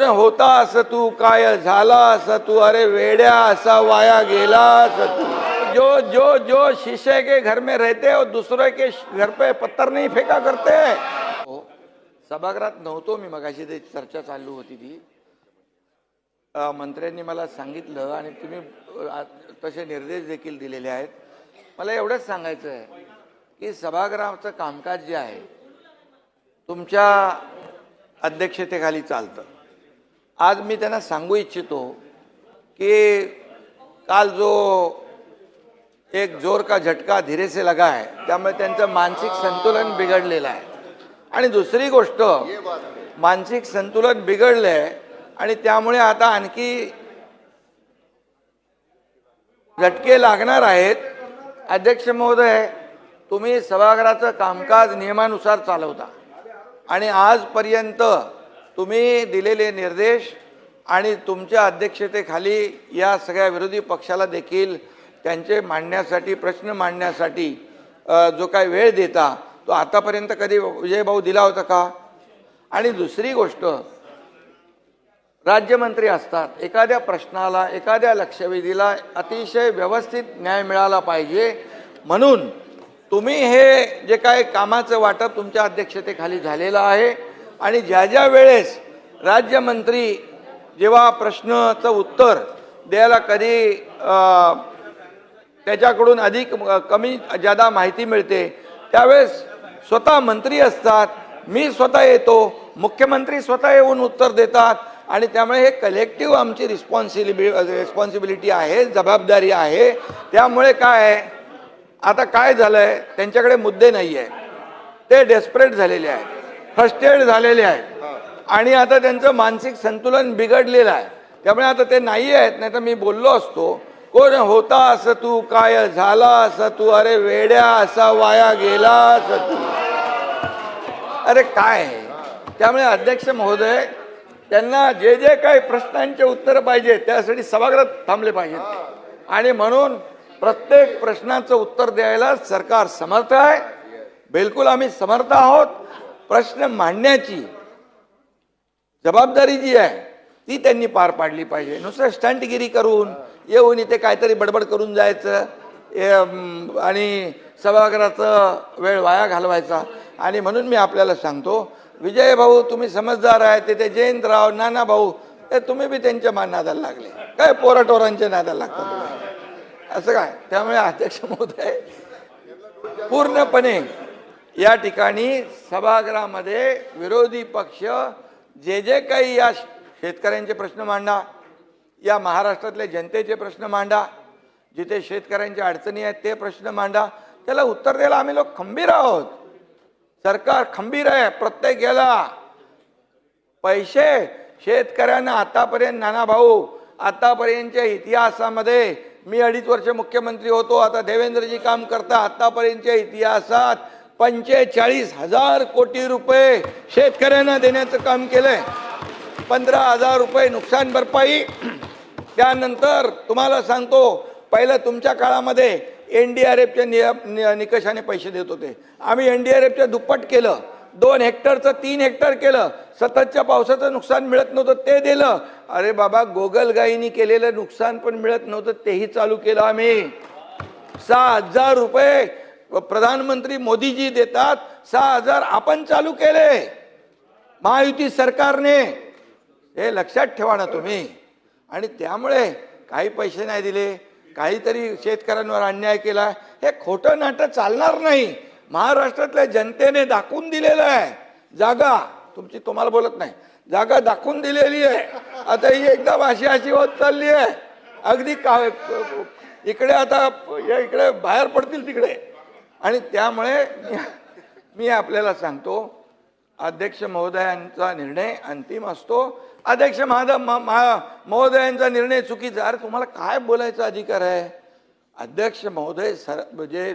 होता असं तू, काय झाला असं तू, अरे वेड्या असा वाया गेला असं तू। जो जो जो शीशे के घर में रहते और दूसरे के घर पे पत्थर नहीं फेका करते। सभागृहात नव्हतो मी, मगाशी ते चर्चा चालू होती ती, मंत्र्यांनी मला सांगितलं आणि तुम्ही तसे निर्देश देखील दिलेले आहेत। मला एवढंच सांगायचं आहे की सभागृहाचं कामकाज जे आहे तुमच्या अध्यक्षतेखाली चालतं। आज मी त्यांना सांगू इच्छितो की काल जो एक जोर का झटका धीरे से लगा है, त्यामुळे त्यांचं मानसिक संतुलन बिघडलेलं आहे। आणि दुसरी गोष्ट, मानसिक संतुलन बिघडलंय आणि त्यामुळे आता आणखी झटके लागणार आहेत। अध्यक्ष महोदय, तुम्ही सभागृहाचं कामकाज नियमानुसार चालवता आणि आजपर्यंत तुम्ही दिलेले निर्देश आणि तुमच्या अध्यक्षतेखाली या सगळ्या विरोधी पक्षाला देखील त्यांचे मांडण्यासाठी, प्रश्न मांडण्यासाठी जो काही वेळ देता तो आतापर्यंत कधी विजय भाऊ दिला होता का? आणि दुसरी गोष्ट, राज्यमंत्री असतात, एखाद्या प्रश्नाला, एखाद्या लक्षवेधीला अतिशय व्यवस्थित न्याय मिळाला पाहिजे, म्हणून तुम्ही हे जे काही कामाचं वाटप तुमच्या अध्यक्षतेखाली झालेलं आहे आणि ज्या ज्या वेळेस राज्यमंत्री जेव्हा प्रश्नाचं उत्तर द्यायला कधी त्याच्याकडून अधिक कमी जादा माहिती मिळते त्यावेळेस स्वतः मंत्री असतात, मी स्वतः येतो, मुख्यमंत्री स्वतः येऊन उत्तर देतात आणि त्यामुळे हे कलेक्टिव्ह आमची रिस्पॉन्सिबिलिटी आहे, जबाबदारी आहे। त्यामुळे काय आहे, आता काय झालंय, त्यांच्याकडे मुद्दे नाही आहे, ते डेस्परेट झालेले आहेत, फ्रस्ट्रेट झालेले आहेत आणि आता त्यांचं मानसिक संतुलन बिघडलेलं आहे। त्यामुळे आता ते नाही आहेत, नाही तर मी बोललो असतो, कोण होता असं तू, काय झाला असं तू, अरे वेड्या असा वाया गेला असं तू, अरे काय आहे। त्यामुळे अध्यक्ष महोदय, त्यांना जे जे काही प्रश्नांचे उत्तर पाहिजे त्यासाठी सभागृहात थांबले पाहिजेत आणि म्हणून प्रत्येक प्रश्नाचं उत्तर द्यायला सरकार समर्थ आहे, बिलकुल आम्ही समर्थ आहोत। प्रश्न मांडण्याची जबाबदारी जी आहे ती त्यांनी पार पाडली पाहिजे। नुसतं स्टंटगिरी करून येऊन इथे काहीतरी बडबड करून जायचं आणि सभागृहाचा वेळ वाया घालवायचा। आणि म्हणून मी आपल्याला सांगतो, विजय भाऊ तुम्ही समजदार आहे, ते जयंतराव, नाना भाऊ, ते तुम्ही बी त्यांच्या नादाला लागले, काय पोराटोरांच्या नादाला लागतात तुम्ही, असं काय। त्यामुळे अध्यक्ष महोदय, पूर्णपणे या ठिकाणी सभागृहामध्ये विरोधी पक्ष जे जे काही या शेतकऱ्यांचे प्रश्न मांडा, या महाराष्ट्रातल्या जनतेचे प्रश्न मांडा, जिथे शेतकऱ्यांच्या अडचणी आहेत ते प्रश्न मांडा, त्याला उत्तर द्यायला आम्ही लोक खंबीर आहोत। सरकार खंबीर आहे प्रत्येक याला। पैसे शेतकऱ्यांना आतापर्यंत, नाना भाऊ, आतापर्यंतच्या इतिहासामध्ये, मी 2.5 वर्ष मुख्यमंत्री होतो, आता देवेंद्रजी काम करता, आतापर्यंतच्या इतिहासात 45,000 कोटी रुपये शेतकऱ्यांना देण्याचं काम केलंय। 15,000 रुपये नुकसान भरपाई। त्यानंतर तुम्हाला सांगतो, पहिलं तुमच्या काळामध्ये NDRFच्या निकषाने पैसे देत होते, आम्ही NDRFच्या दुप्पट केलं, 2 हेक्टरचं 3 हेक्टर केलं, सततच्या पावसाचं नुकसान मिळत नव्हतं ते दिलं। अरे बाबा, गोगलगाईनी केलेलं नुकसान पण मिळत नव्हतं तेही चालू केलं आम्ही। 6,000 रुपये प्रधानमंत्री मोदीजी देतात, 6,000 आपण चालू केले महायुती सरकारने, हे लक्षात ठेवा ना तुम्ही। आणि त्यामुळे काही पैसे नाही दिले, काहीतरी शेतकऱ्यांवर अन्याय केला, हे खोटं नाटक चालणार नाही। महाराष्ट्रातल्या जनतेने दाखवून दिलेलं आहे, जागा तुमची, तुम्हाला बोलत नाही, जागा दाखवून दिलेली आहे। आता ही एकदम अशी होत चालली आहे, अगदी इकडे आता इकडे बाहेर पडतील तिकडे। आणि त्यामुळे मी आपल्याला सांगतो, अध्यक्ष महोदयांचा निर्णय अंतिम असतो। अध्यक्ष महोदयांचा निर्णय चुकीचा, अरे तुम्हाला काय बोलायचा अधिकार आहे? अध्यक्ष महोदय, म्हणजे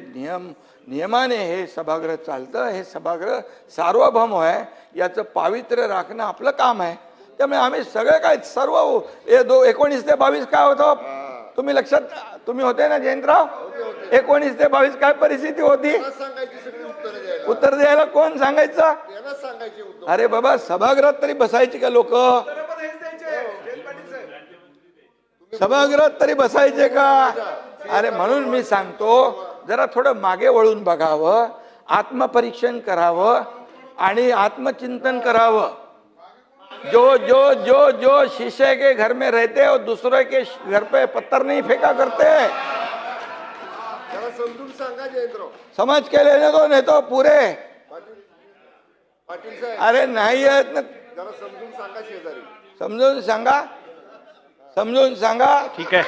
नियमाने हे सभागृह चालतं, हे सभागृह सार्वभौम आहे, याचं पावित्र्य राखणं आपलं काम आहे। त्यामुळे आम्ही सगळे काय सर्व 19 ते 22 काय होतं, तुम्ही लक्षात, तुम्ही होते ना जयंतराव, 19 ते 22 काय परिस्थिती होती, उत्तर द्यायला कोण सांगायचं? अरे बाबा, सभागृहात तरी बसायची का लोक? सभागृहात तरी बसायचे का? अरे म्हणून मी सांगतो, जरा थोडं मागे वळून बघावं, आत्मपरीक्षण करावं आणि आत्मचिंतन करावं. जो जो जो जो शीशे के घर में रहते और दूसरे के घर पे पत्थर नहीं फेंका करते. जरा समजून सांगा जयंतराव समज के लेने दो, नहीं तो पूरे. पाटील साहेब अरे नाही आहेत ना, जरा समजून सांगा शेजारी. समजून सांगा, समजून सांगा. ठीक आहे.